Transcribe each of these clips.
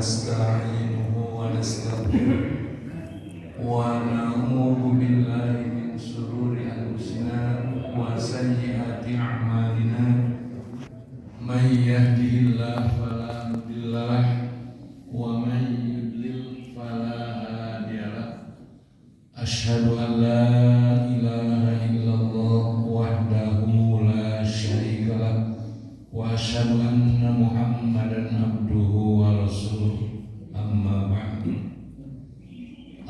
ونستعينه ونستغفره ونعوذ بالله من شرور أنفسنا وسيئات أعمالنا من يهده الله فلا مضل له ومن يضلل فلا هادي له أشهد أن لا إله إلا الله وحده لا شريك له وأشهد أن محمدا عبده ورسوله أما بعد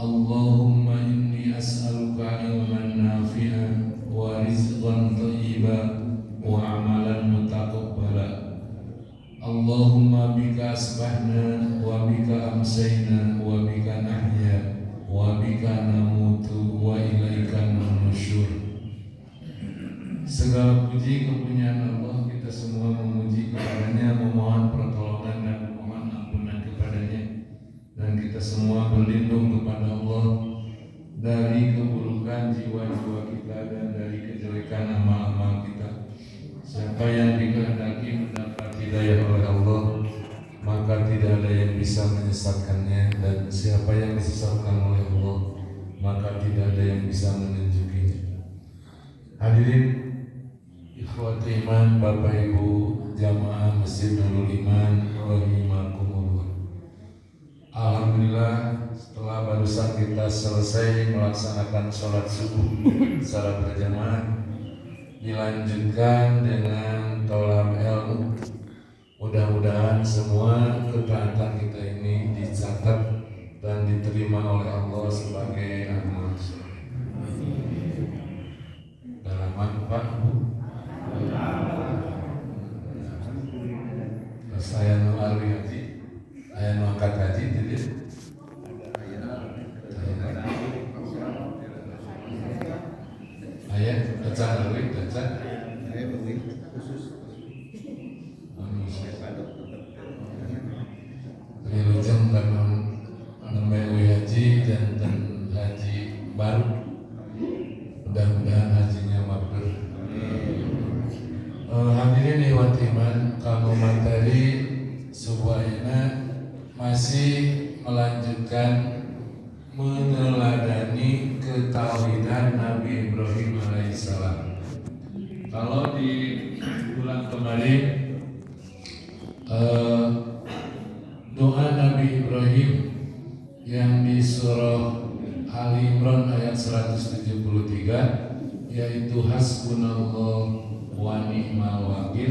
اللهم إني أسألك علما نافعا ورزقا طيبا وعملا متقبلا اللهم بك أصبحنا وبك أمسينا وبك نحيا وبك نموت وإليك النشور. Segala puji kepunyaan Allah, kita semua memuji kepadanya, memohon pertolongan dan memohon ampunan kepadanya, dan kita semua berlindung kepada Allah dari keburukan jiwa-jiwa kita dan dari kejelekan amal-amal kita. Siapa yang dikehendaki mendapat hidayah oleh Allah, maka tidak ada yang bisa menyesatkannya, dan siapa yang disesatkan oleh Allah, maka tidak ada yang bisa menunjukinya. Hadirin ikhwati iman, Bapak Ibu jamaah Masjid Nurul Iman rahimakumullah. Alhamdulillah, setelah barusan kita selesai melaksanakan sholat subuh secara berjamaah, dilanjutkan dengan tolab ilmu. Mudah-mudahan semua ketaatan kita ini dicatat dan diterima oleh Allah sebagai amal soleh. Dalam Pak, terus ayah nu alwi haji, ayah nu angkat haji, jadi ayah pecah alwi, pecah. Wilujeng karena nembewi haji dan haji baru. Mudah-mudahan hajinya mabrur. Hadirin ikhwat iman, kamu materi subuh ayeuna masih melanjutkan meneladani ketauhidan Nabi Ibrahim alaihissalam. Kalau di bulan kemarin doa Nabi Ibrahim yang di surah Ali Imran ayat 173, yaitu hasbunallah wa ni'mal wakil,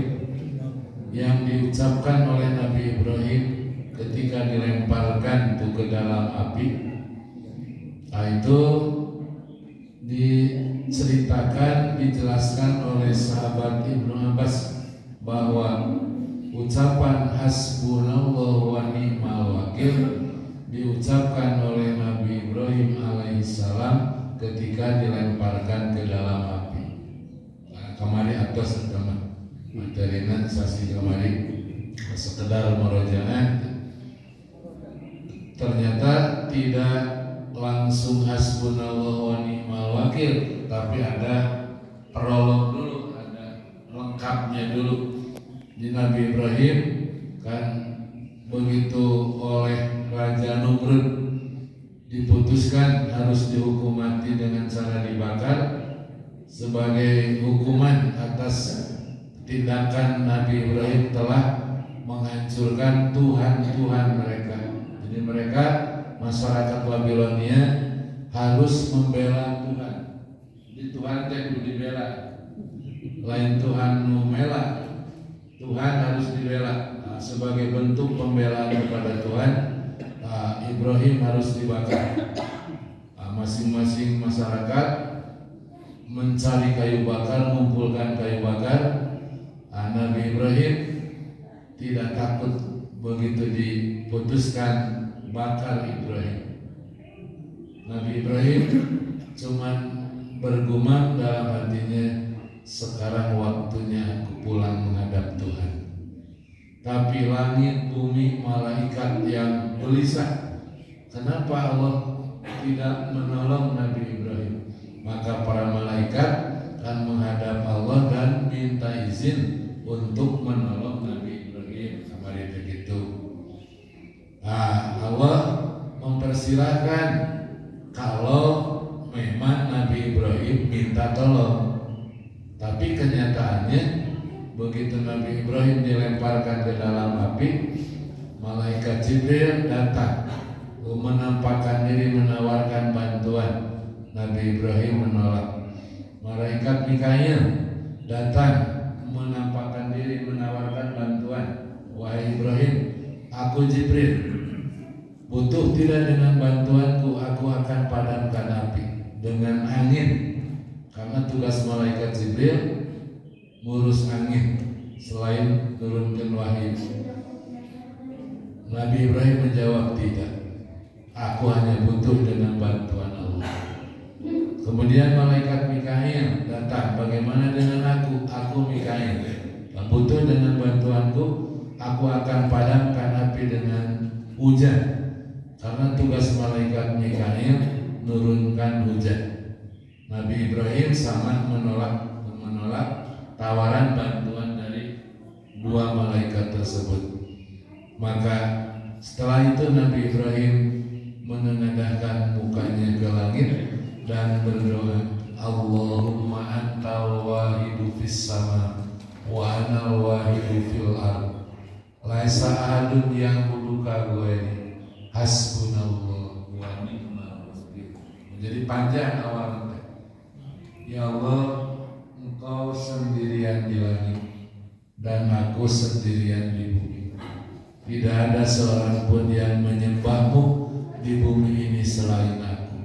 yang diucapkan oleh Nabi Ibrahim ketika dilemparkan itu ke dalam api. Itu diceritakan, dijelaskan oleh sahabat Ibnu Abbas bahwa ucapan hasbunallah wa ni'mal wakil diucapkan oleh Nabi Ibrahim alaihissalam ketika dilemparkan ke dalam api. Kemarin atas materina sasi kemarin sekedar merojaah, ternyata tidak langsung hasbunallah wa ni'mal wakil, tapi ada prolog dulu, ada lengkapnya dulu. Di Nabi Ibrahim kan begitu oleh Raja Numrud diputuskan harus dihukum mati dengan cara dibakar sebagai hukuman atas tindakan Nabi Ibrahim telah menghancurkan Tuhan-Tuhan mereka. Jadi mereka masyarakat Babilonia harus membela Tuhan. Jadi Tuhan teh kudu dibela. Lain Tuhan nu mela, Tuhan harus dibela. Sebagai bentuk pembelaan kepada Tuhan, Ibrahim harus dibakar. Masing-masing masyarakat mencari kayu bakar, mengumpulkan kayu bakar. Nabi Ibrahim tidak takut begitu diputuskan bakar Ibrahim. Nabi Ibrahim cuman bergumam dalam hatinya, sekarang waktunya aku pulang menghadap Tuhan. Tapi langit, bumi, malaikat yang gelisah, kenapa Allah tidak menolong Nabi Ibrahim? Maka para malaikat akan menghadap Allah dan minta izin untuk menolong Nabi Ibrahim. Kemarin begitu. dipersilahkan kalau memang Nabi Ibrahim minta tolong. Tapi kenyataannya begitu Nabi Ibrahim dilemparkan ke dalam api, malaikat Jibril datang menampakkan diri menawarkan bantuan. Nabi Ibrahim menolak. Malaikat Mikail datang menampakkan diri menawarkan bantuan. Wahai Ibrahim, aku Jibril, butuh tidak dengan bantuanku, aku akan padamkan api dengan angin. Karena tugas malaikat Jibril ngurus angin selain turunkan wahyu. Nabi Ibrahim menjawab tidak, aku hanya butuh dengan bantuan Allah. Kemudian malaikat Mikail datang, bagaimana dengan aku? Aku Mikail, butuh dengan bantuanku, aku akan padamkan api dengan hujan. Karena tugas malaikat Mikail menurunkan hujan. Nabi Ibrahim sangat menolak tawaran bantuan dari dua malaikat tersebut. Maka setelah itu Nabi Ibrahim menengadahkan mukanya ke langit dan berdoa, Allahumma antal wahidu fis sama wa anal wahidu fil ard, laisa ahadun yang buduka ghairi, hasbunallah wa ni'mal wakil. Jadi panjang awalnya. Ya Allah, Engkau sendirian di langit dan aku sendirian di bumi. Tidak ada seorang pun yang menyembahmu di bumi ini selain aku.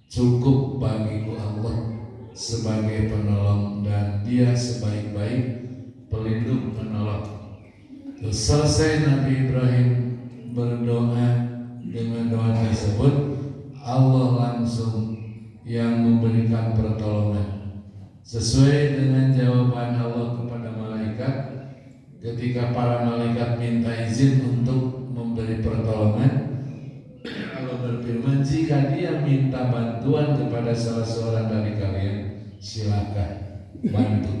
Cukup bagiku Allah sebagai penolong dan Dia sebaik-baik pelindung penolong. Terus selesai Nabi Ibrahim berdoa dengan doa tersebut, Allah langsung yang memberikan pertolongan sesuai dengan jawaban Allah kepada malaikat. Ketika para malaikat minta izin untuk memberi pertolongan, Allah berfirman, jika dia minta bantuan kepada salah seorang dari kalian, silakan bantu.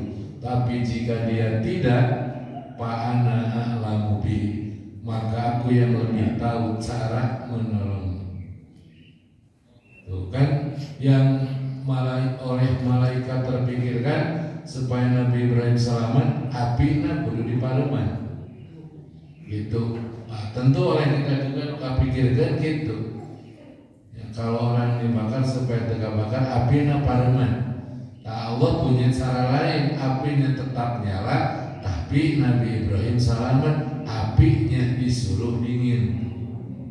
Tapi jika dia tidak, fa'ana a'lamu bihi, maka aku yang lebih tahu cara menolongnya. Tuh kan yang oleh malaikat terpikirkan supaya Nabi Ibrahim selamat, apinya perlu diparuman gitu. Nah, tentu oleh kita juga pikirkan gitu ya, kalau orang dibakar supaya tidak bakar, apinya paruman. Nah, Allah punya cara lain, apinya tetap nyala tapi Nabi Ibrahim selamat, apinya disuruh dingin.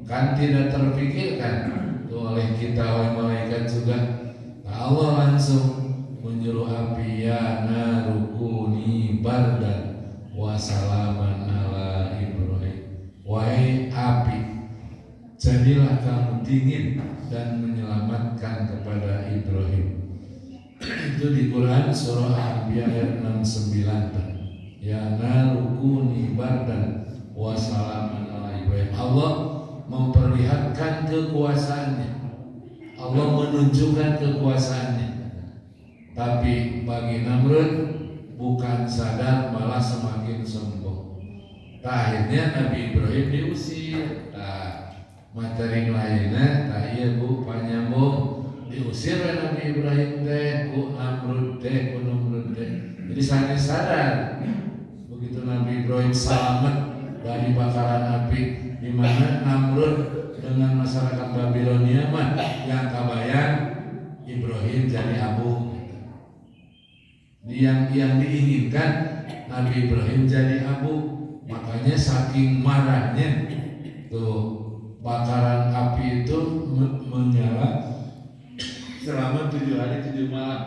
Kan tidak terpikirkan oleh kita, oleh malaikat juga. Nah, Allah langsung menyuruh api, ya narukuni bardan wa salaman ala Ibrahim. Wahai api, jadilah kamu dingin dan menyelamatkan kepada Ibrahim. Itu di Quran surah Al-Anbiya ayat 69. Ya narukuni bardan wa salaman ala Ibrahim. Allah memperlihatkan kekuasaannya, Allah menunjukkan kekuasaannya. Tapi bagi Namrud bukan sadar, malah semakin sombong. Akhirnya Nabi Ibrahim diusir. Materi lainnya, iya bu panyambung diusir oleh Nabi Ibrahim teh ku Namrud teh, ku Namrud teh. Jadi saya sadar begitu Nabi Ibrahim selamat dari bakaran api, di mana Namrud dengan masyarakat Babilonia mah yang kabayang Ibrahim jadi abu. Yang diinginkan Nabi Ibrahim jadi abu. Makanya saking marahnya tuh bakaran api itu menyala selama 7 hari 7 malam.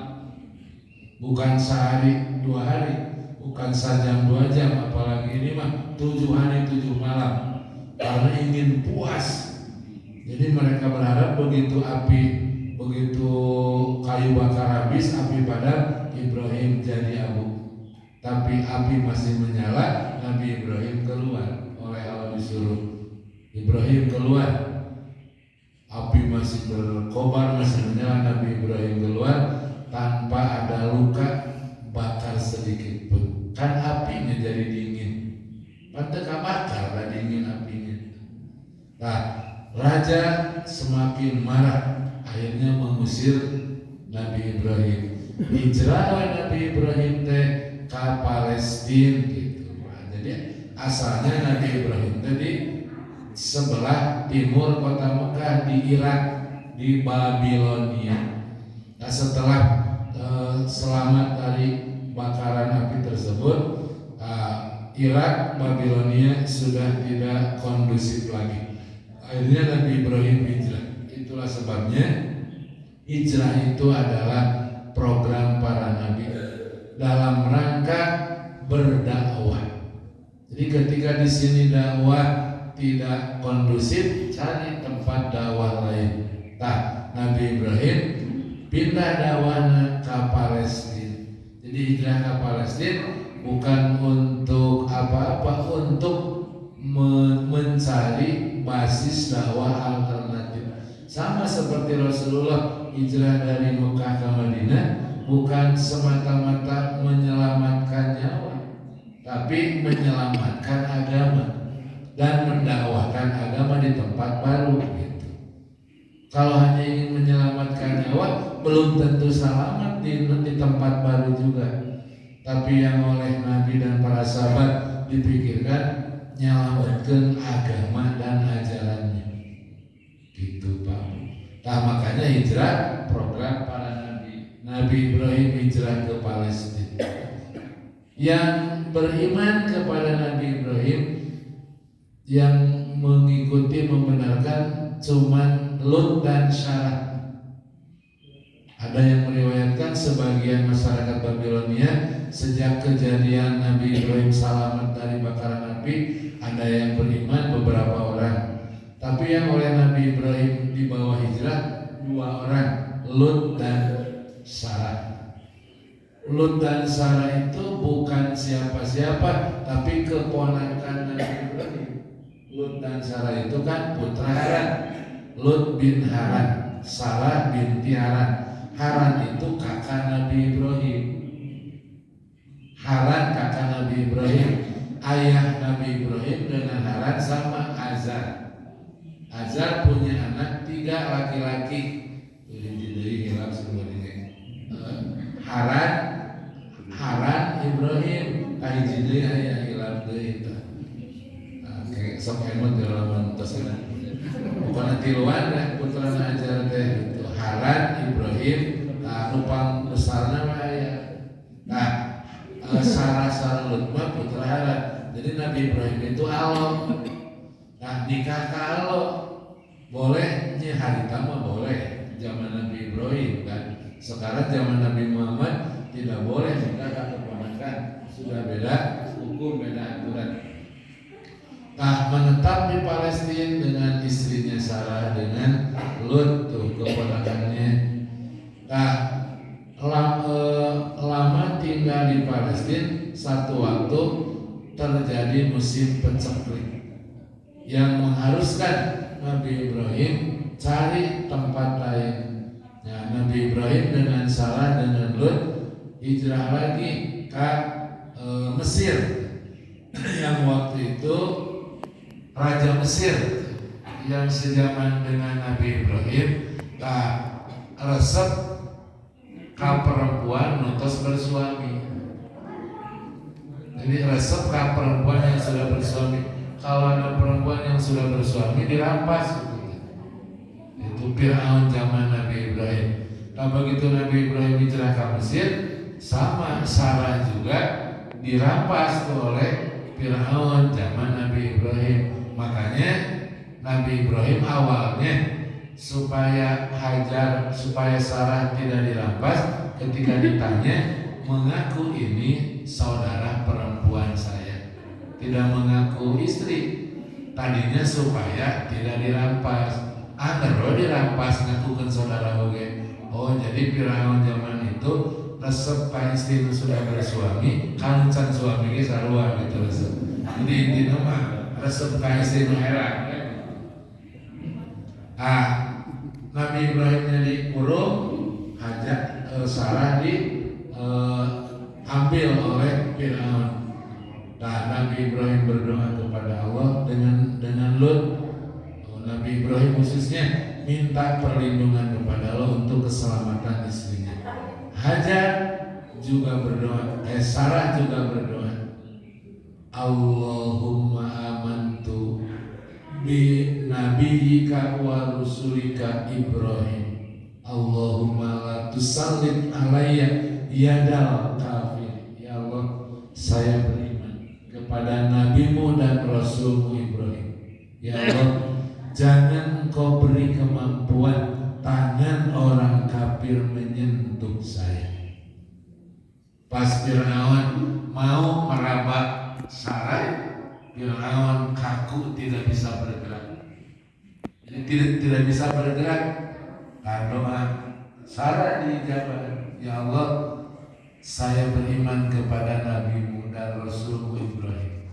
Bukan sehari 2 hari, bukan sejam 2 jam, apalagi ini mah 7 hari 7 malam. Karena ingin puas. Jadi mereka berharap begitu kayu bakar habis, api padam, Ibrahim jadi abu. Tapi api masih menyala, Nabi Ibrahim keluar. Oleh Allah disuruh Ibrahim keluar, api masih berkobar, masih menyala, Nabi Ibrahim keluar tanpa ada luka bakar sedikit pun. Kan apinya jadi dingin. Pantes bakar lah dingin apinya. Nah, Raja semakin marah, akhirnya mengusir Nabi Ibrahim. Hijrah Nabi Ibrahim teh ke Palestina gitu. Jadi asalnya Nabi Ibrahim tadi sebelah timur kota Mekah di Irak, di Babilonia. Nah, setelah selamat dari bakaran api tersebut, Irak, Babilonia sudah tidak kondusif lagi. Akhirnya Nabi Ibrahim hijrah. Itulah sebabnya hijrah itu adalah program para nabi dalam rangka berdakwah. Jadi ketika di sini dakwah tidak kondusif, cari tempat dakwah lain. Nah, Nabi Ibrahim pindah dakwahnya ke Palestina. Jadi hijrah ke Palestina bukan untuk apa-apa, untuk mencari basis dakwah alternatif. Sama seperti Rasulullah hijrah dari Mekah ke Madinah bukan semata-mata menyelamatkan nyawa, tapi menyelamatkan agama dan mendakwahkan agama di tempat baru gitu. Kalau hanya ingin menyelamatkan nyawa belum tentu selamat di tempat baru juga. Tapi yang oleh Nabi dan para sahabat dipikirkan nyelamatkan agama dan ajarannya gitu Pak. Nah makanya hijrah program para nabi. Nabi Ibrahim hijrah ke Palestina. Yang beriman kepada Nabi Ibrahim, yang mengikuti membenarkan cuman Lut dan Syarah. Ada yang meriwayatkan sebagian masyarakat Babilonia sejak kejadian Nabi Ibrahim selamat dari bakaran api, ada yang beriman beberapa orang. Tapi yang oleh Nabi Ibrahim di bawah hijrah 2 orang, Lut dan Sarah. Lut dan Sarah itu bukan siapa-siapa, tapi keponakan Nabi Ibrahim. Lut dan Sarah itu kan putra Haran. Lut bin Haran, Sarah binti Haran. Haran itu kakak Nabi Ibrahim. Haran kakak Nabi Ibrahim. Ayah Nabi Ibrahim dengan Haran sama Azar. Azar punya anak 3 laki-laki. Haran Ibrahim. Jadi ayah hilaf itu. Kayak sok emot dalam tersebut. Bukan tiluan ya putra Azar teh itu. Haran Ibrahim. Nupang besarnya ayah. Nah, Sarah Lutma putra Haran. Jadi Nabi Ibrahim itu Allah. Nah, nikah kalau boleh harita mah boleh zaman Nabi Ibrahim kan. Sekarang zaman Nabi Muhammad tidak boleh nikah keponakan, sudah beda hukum, beda aturan. Nah, menetap di Palestina dengan istrinya Sarah, dengan Lut tuh keponakannya. Nah, lama tinggal di Palestina, satu waktu terjadi musim paceklik yang mengharuskan Nabi Ibrahim cari tempat lain. Ya, Nabi Ibrahim dengan Sarah dengan Lut hijrah lagi ke Mesir. Yang waktu itu Raja Mesir yang sejaman dengan Nabi Ibrahim resep ke perempuan nutus bersuami. Jadi resep ke perempuan yang sudah bersuami. Kalau ada perempuan yang sudah bersuami dirampas gitu. Itu Fir'aun zaman Nabi Ibrahim. Nah begitu Nabi Ibrahim hijrah ke Mesir, sama Sarah juga dirampas oleh Fir'aun zaman Nabi Ibrahim. Makanya Nabi Ibrahim awalnya supaya Sarah tidak dirampas, ketika ditanya mengaku ini saudara perempuan saya, tidak mengaku istri. Tadinya supaya tidak dirampas. Kalau dirampas ngakukan saudara oge. Oh jadi Firaun zaman itu resep ka istri sudah bersuami, kan can suami ge sarua gitu resep. Jadi intinya mah resep ka istri nu heran. Nabi Ibrahimnya dikurung, Sarah diambil oleh Firaun. Nah, Nabi Ibrahim berdoa kepada Allah dengan Lut, Nabi Ibrahim khususnya minta perlindungan kepada Allah untuk keselamatan istrinya. Hajar juga berdoa, Sarah juga berdoa, Allahumma amantu bi nabiyyika wa rusulika Ibrahim, Allahumma la tusallit alayya yadal kafir. Ya Allah, saya beriman kepada nabimu dan rasulmu Ibrahim. Ya Allah, jangan engkau beri kemampuan tangan orang kafir menyentuh saya. Pas Fir'aun mau meraba Sarah, Fir'aun kaku, tidak bisa bergerak. Jadi tidak bisa bergerak. Doa Sarah dijawab, ya Allah, saya beriman kepada nabimu dan rasulmu Ibrahim.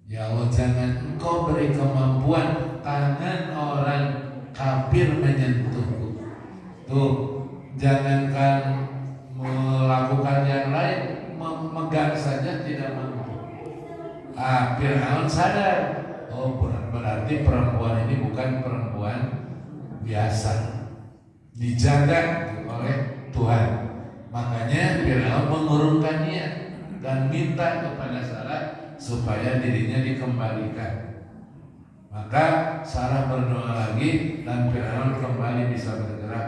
Ya Allah, jangan engkau beri kemampuan tangan orang kafir menyentuhku. Tuh, jangankan melakukan yang lain, memegang saja tidak mampu. Fir'aun sadar, oh berarti perempuan ini bukan perempuan biasa, dijaga oleh Tuhan. Makanya Fir'aun mengurungkan niat dan minta kepada Sarah supaya dirinya dikembalikan. Maka Sarah berdoa lagi dan Fir'aun kembali bisa bergerak.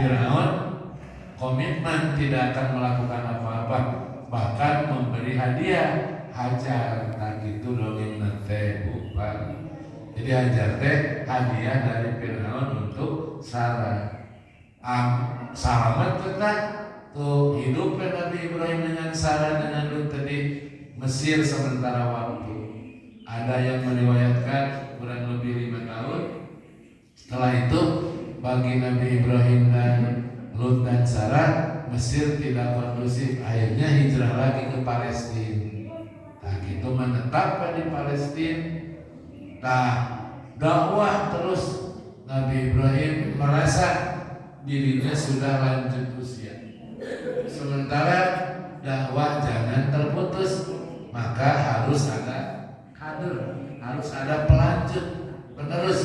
Fir'aun komitmen tidak akan melakukan apa-apa, bahkan memberi hadiah Hajar. Nah gitu dongeng nate bukan. Jadi Hajar teh hadiah dari Fir'aun untuk Sarah. Selamat kita tuh hidup Nabi Ibrahim dengan Sarah dengan Lut tadi Mesir sementara waktu. Ada yang meriwayatkan kurang lebih 5 tahun. Setelah itu bagi Nabi Ibrahim dan Lut dan Sarah, Mesir tidak kondusif. Akhirnya hijrah lagi ke Palestina. Nah gitu menetap di Palestina. Nah dakwah terus. Nabi Ibrahim merasa dirinya sudah lanjut usia. Sementara dakwah jangan terputus, maka harus ada kader, harus ada pelanjut penerus.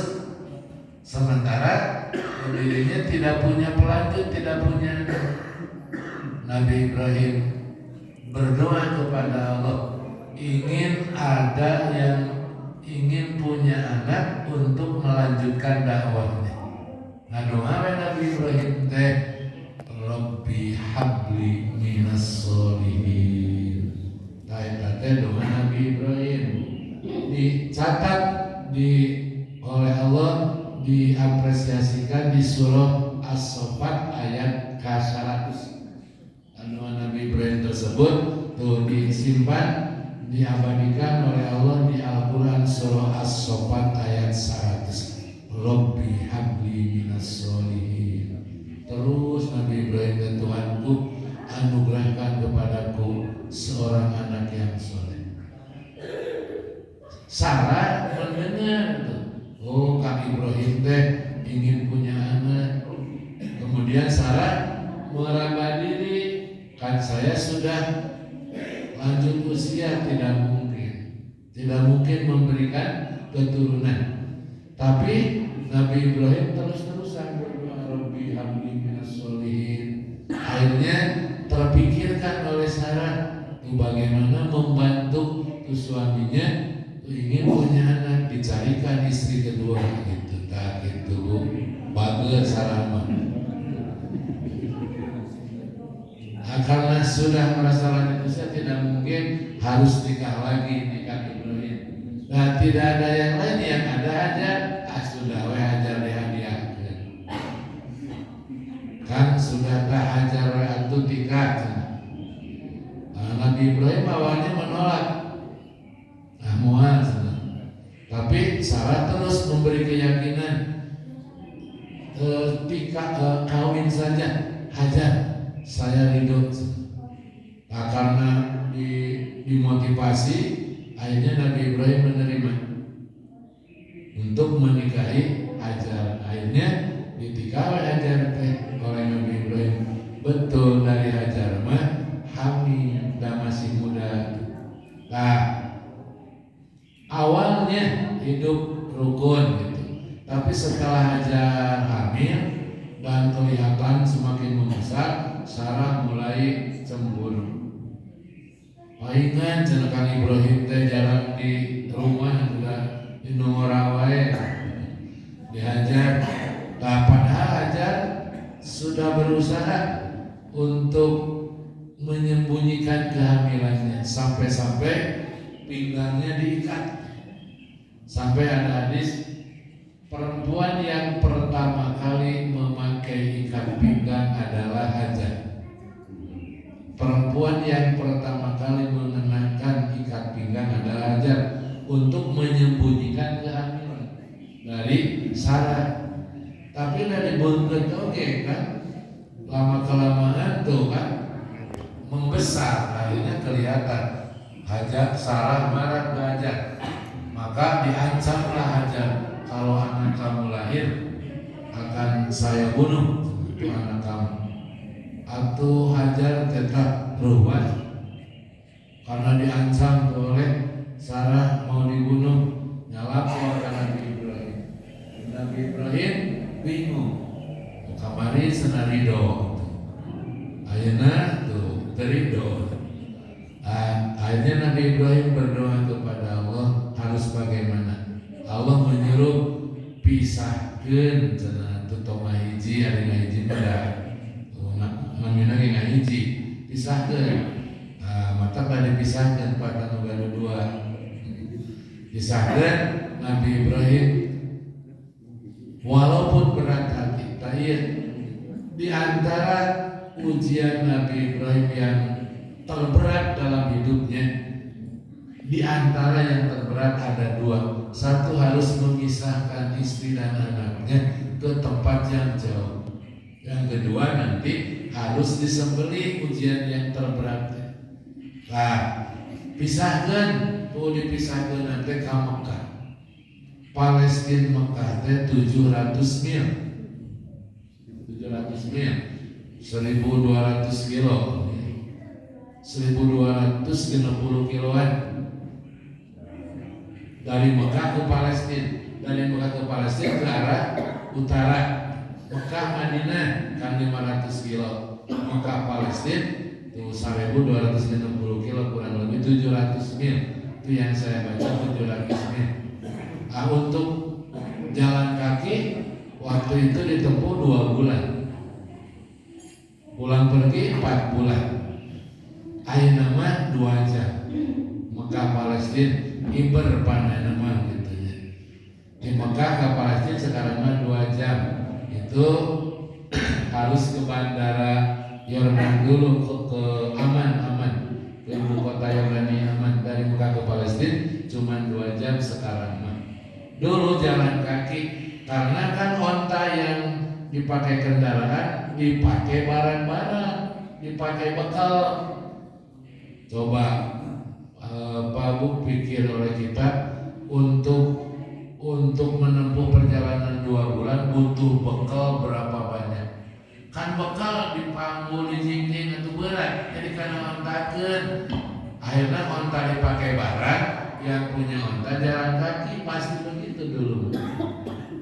Sementara dirinya tidak punya pelanjut, tidak punya. Nabi Ibrahim berdoa kepada Allah, ingin ada yang ingin punya anak untuk melanjutkan dakwahnya. Nah doa Nabi Ibrahim teh, Rabbi habli minas sholihin. Nah itu doa Nabi Ibrahim dicatat oleh Allah, diapresiasikan di surah As-Saffat ayat ke-100. Doa Nabi Ibrahim tersebut tuh disimpan, diabadikan oleh Allah di Al-Quran surah As-Saffat ayat 100. Rabbi habli minas sholihin. Terus Nabi Ibrahim dan Tuhanku, anugerahkan kepadaku seorang anak yang soleh. Sarah mendengar, oh Kak Ibrahim teh ingin punya anak. Kemudian Sarah meraba diri, kan saya sudah lanjut usia, tidak mungkin memberikan keturunan. Tapi Nabi Ibrahim terus-terusan berdoa, Rabbi habli minas sholihin. Akhirnya terpikirkan oleh Sarah bagaimana membantu suaminya ingin punya anak, dicarikan istri kedua gitu. Tak gitu bagus Sarah mah. Karena sudah merasa lanjut usia, tidak mungkin harus nikah lagi, nikah Ibrahim. Nah tidak ada yang lain, yang ada aja sudah Hajar dihadiahkan. Kan sudah tak Hajar itu tiket. Nabi Ibrahim awalnya menolak, tapi Sarah terus memberi keyakinan, kawin saja Hajar, saya ridho. Nah, karena dimotivasi, akhirnya Nabi Ibrahim menerima untuk menikahi Hajar. Akhirnya ditikahi Hajar oleh Nabi Ibrahim. Betul, dari Hajar mah hamil dan masih muda. Nah awalnya hidup rukun gitu. Tapi setelah Hajar hamil dan kelihatan semakin membesar, Sarah mulai cemburu. Palingan cenah Kang Ibrahim teh jarang di rumah juga di Norawae dihajar. Nah, padahal Hajar sudah berusaha untuk menyembunyikan kehamilannya sampai-sampai pinggangnya diikat. Sampai ada hadis perempuan yang pertama kali memakai ikat pinggang adalah Hajar. Perempuan yang pertama kali mengenakan ikat pinggang adalah Hajar untuk menyembunyikan kehamilan dari Sarah. Tapi dari buntet oke kan, lama kelamaan tuh kan membesar, akhirnya kelihatan. Hajar, Sarah marah ke Hajar, maka diancamlah Hajar, kalau anak kamu lahir akan saya bunuh itu anak kamu. Atau Hajar tetap ruwet karena diancam oleh Sarah mau dibunuh, nyalapor ke Nabi Ibrahim. Nabi Ibrahim bingung, kamari senarido, ayeuna tuh terido. Akhirnya Nabi Ibrahim berdoa kepada Allah, harus bagaimana? Allah menyuruh pisahkeun cenah tutong hiji ari ngahiji pada namina ge ngahiji pisahkeun. Mata pada dipisahkeun pada nu dua. Pisahkeun Nabi Ibrahim walaupun berat hati tayeu di antara ujian Nabi Ibrahim yang terberat dalam hidupnya, di antara yang terberat ada dua. Satu, harus memisahkan istri dan anaknya ke tempat yang jauh. Yang kedua, nanti harus disembelih, ujian yang terberat. Nah, pisahkan, tuh dipisahkan nanti ke Mekah. Palestina Mekah teh 700 mil. 700 mil. 1200 kilo. 1260 kiloan dari Mekah ke Palestina. Dari Mekah ke Palestina ke arah utara. Mekah Madinah kan 500 kilo. Mekah Palestina itu 1260 kilo, kurang lebih 700 mil. Itu yang saya baca 700 mil. Nah, untuk jalan kaki waktu itu ditempuh 2 bulan. Pulang pergi 4 bulan. Ayo nama 2 jam. Mekah Palestina Iber pada nama gitu ya. Di Mekah ke Palestina sekarang mah 2 jam. Itu harus ke bandara Yordan dulu ke Aman ke ibu kota Yordania Aman. Dari Mekah ke Palestina cuma 2 jam sekarang mah. Dulu jalan kaki karena kan onta yang dipakai kendaraan dipakai barang-barang, dipakai bekal. Coba Pak Bu pikir oleh kita untuk menempuh perjalanan 2 bulan butuh bekal berapa banyak? Kan bekal dipanggul, dijingking itu berat, jadi karena ontakeun. Akhirnya onta dipakai barang, yang punya onta jalan kaki, pasti begitu dulu.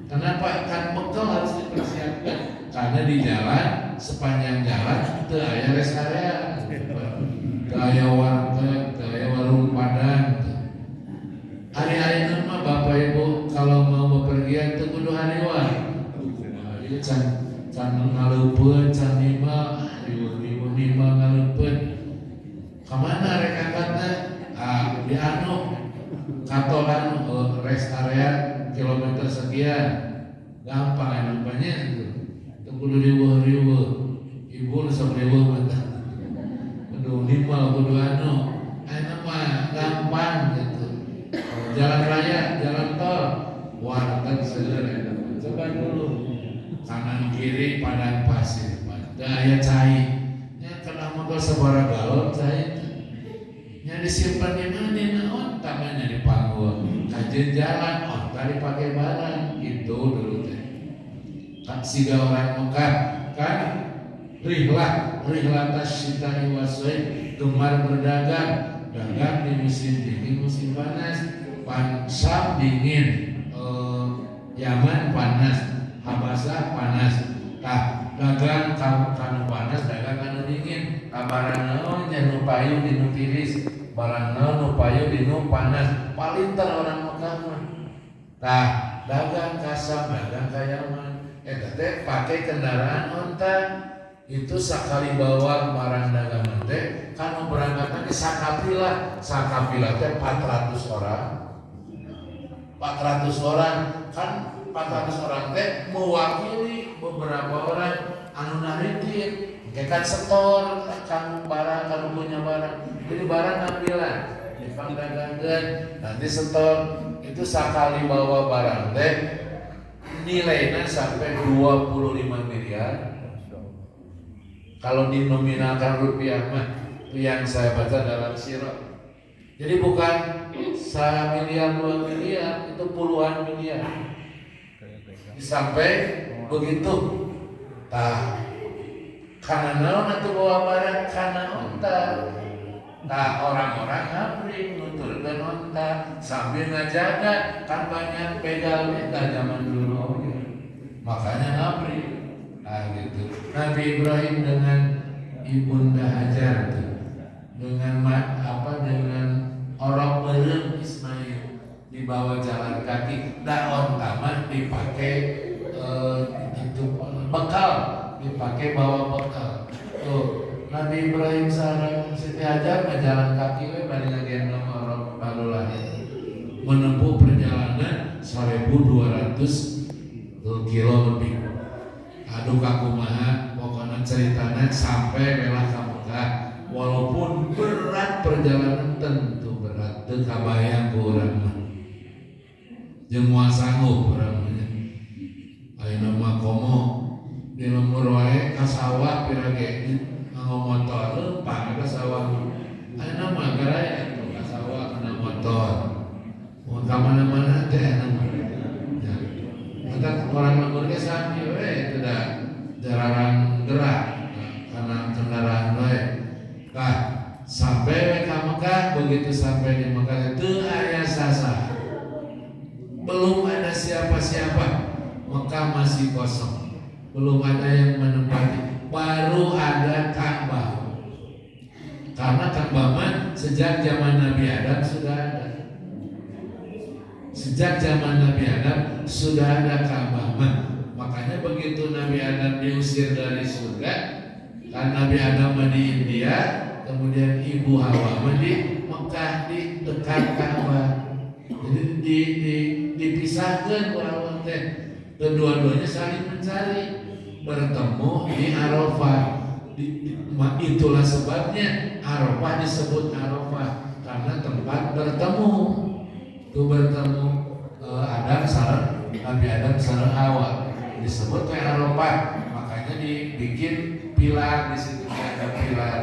Kenapa? Kan bekal harus dipersiapkan, karena di jalan sepanjang jalan itu aya rest area. Gaya warteg, gaya warung padang. Hari-hari mah Bapak Ibu kalau mau bepergian itu kudu hariwah. Ieu can ngaleupeun, can nima, nima ngaleupeun. Ka mana rek angkatna? Di anu katolan rest area kilometer sekian. Gampang nampaknya itu. Teu kudu riweuh-riweuh. Ibu sok riweuh mah. Nimbal kudu anu mah gampang gitu. Jalan raya, jalan tol, warteg seger. Coba dulu kanan kiri padang pasir, aya cai. Nya kena motor sabaraha galon cai. Nya disimpan di mana? Dina onta nya dipanggul. Kajeun jalan onta dipakai barang gitu dulu teh. Tak siga orang Mekah kan rihlah tasyita'i waswaid, gemar berdagang, dagang di musim dingin, musim panas. Syam dingin, Yaman panas. panas, habasah panas. Dagang kanu panas, dagang kanu dingin. Barang naon nya nu payu di nu tiris, barang naon nu payu di nu panas. Palinter orang Mekah mah. Dagang kasam, dagang kayaman. Eta teh pakai kendaraan onta. Itu sakali bawa barang dagangan teh kanu berangkatna ke sakapila teh 400 orang. 400 orang kan 400 orang teh mewakili beberapa orang anu narikin kan setor kan barang kan punya barang jadi barang ngambilan dipangdagangan nanti setor itu sakali bawa barang teh nilainya sampai 25 miliar kalau dinominalkan rupiah mah yang saya baca dalam sirah. Jadi bukan 1 miliar 2 miliar itu puluhan miliar sampai begitu. Karena naon atuh bawa barang kana onta. Orang-orang ngabring nuturkeun onta sambil ngajaga kan banyak begal-begal zaman dulu. Makanya ngabring. Gitu. Nabi Ibrahim dengan Ibunda Hajar dengan orang beureum Ismail dibawa jalan kaki daun taman dipakai itu bekal dipakai bawa bekal tuh Nabi Ibrahim sareng Siti Hajar jalan kaki we bari ngagendong orang baru lahir menempuh perjalanan 1.200 kilo lebih. Aduh kakumaha pokoknya ceritanya sampai belah ka Mekah walaupun berat perjalanan tentu berat teu kabayang ku urang mah jeung moal sanggup urang mah ayeuna mah komo di lembur wae ka sawah pirage nganggo motor leumpang ka sawah ayeuna mah garaya atuh ka sawah kana motor mun ka mana-mana teh enak kita orang lembur ge sami we tidak jarang gerak karena kendaraan we. Sampai we ka Mekah begitu sampai di Mekah itu aya sasa. Belum ada siapa-siapa. Mekah masih kosong. Belum ada yang menempati. Baru ada Ka'bah. Karena Ka'bah mah sejak zaman Nabi Adam sudah ada. Sejak zaman Nabi Adam sudah ada Ka'bah. Makanya begitu Nabi Adam diusir dari surga, kan Nabi Adam di India, kemudian Ibu Hawa di Mekah di dekat Ka'bah. Jadi dipisahkan bahwa kedua-duanya saling mencari, bertemu di Arafah. Itulah sebabnya Arafah disebut Arafah karena tempat bertemu. Itu bertemu Adam sareng Nabi Adam sareng Hawa disebut Arafah, makanya dibikin pilar di situ ada pilar.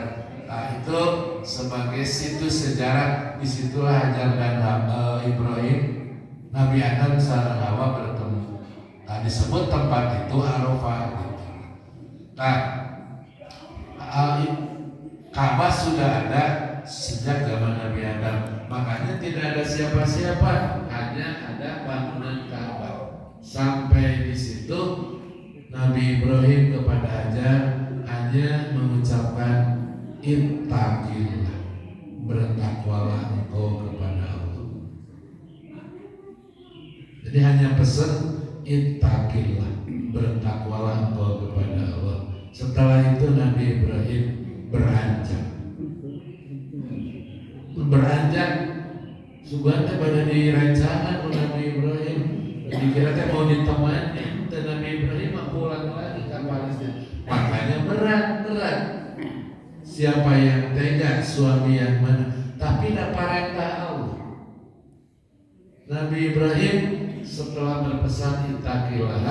Itu sebagai situs sejarah, disitulah Hajar dan Ibrahim Nabi Adam sareng Hawa bertemu. Disebut tempat itu Arafah. Ka'bah sudah ada sejak zaman Nabi Adam. Makanya tidak ada siapa-siapa, hanya ada bangunan Ka'bah. Sampai di situ Nabi Ibrahim kepada Hajar hanya mengucapkan ittaqillah, bertakwalah engkau kepada Allah. Jadi hanya pesan ittaqillah, bertakwalah engkau kepada Allah. Setelah itu Nabi Ibrahim beranjak subhanallah pada dirancangan oleh Nabi Ibrahim dikira teh mau ditemani dan Nabi Ibrahim pulang lagi ke Palestina. Makanya berat siapa yang tega suami yang mana, tapi tidak perintah Allah. Nabi Ibrahim setelah berpesan ittaqillah